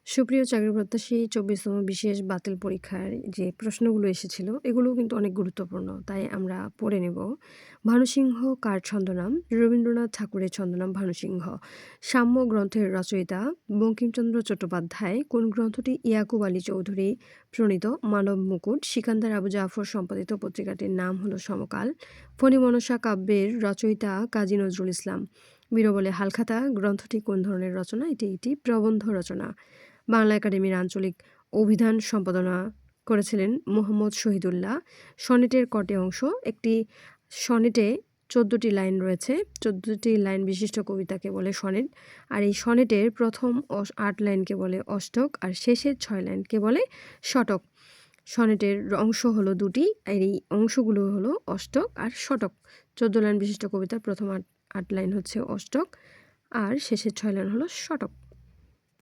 সুপ্রিয় চাকরিপ্রত্যাশী ২৪তম বিশেষ বাতিল পরীক্ষার যে প্রশ্নগুলো এসেছিল, এগুলোও কিন্তু অনেক গুরুত্বপূর্ণ। তাই আমরা পড়ে নেব। ভানুসিংহ কার ছদ্মনাম? রবীন্দ্রনাথ ঠাকুরের ছদ্মনাম ভানুসিংহ। সাম্য গ্রন্থের রচয়িতা বঙ্কিমচন্দ্র চট্টোপাধ্যায়। কোন গ্রন্থটি ইয়াকুব আলী চৌধুরী প্রণীত? মানব মুকুট। সিকান্দার আবু জাফর সম্পাদিত পত্রিকাটির নাম হলো সমকাল। ফণিমনসা কাব্যের রচয়িতা কাজী নজরুল ইসলাম। বীরবলে হালখাতা গ্রন্থটি কোন ধরনের রচনা? এটি প্রবন্ধ রচনা। বাংলা একাডেমির আঞ্চলিক অভিধান সম্পাদনা করেছিলেন মুহম্মদ শহীদুল্লাহ। সনেটের কটি অংশ? একটি সনেটে ১৪টি লাইন রয়েছে। ১৪টি লাইন বিশিষ্ট কবিতাকে বলে সনেট। আর এই সনেটের প্রথম ৮ লাইনকে বলে অষ্টক, আর শেষের ৬ লাইনকে বলে শতক। সনেটের অংশ হলো দুটি, আর এই অংশগুলো হলো অষ্টক আর শতক। ১৪ লাইন বিশিষ্ট কবিতার প্রথম ৮ লাইন হচ্ছে অষ্টক, আর শেষের ৬ লাইন হলো শতক।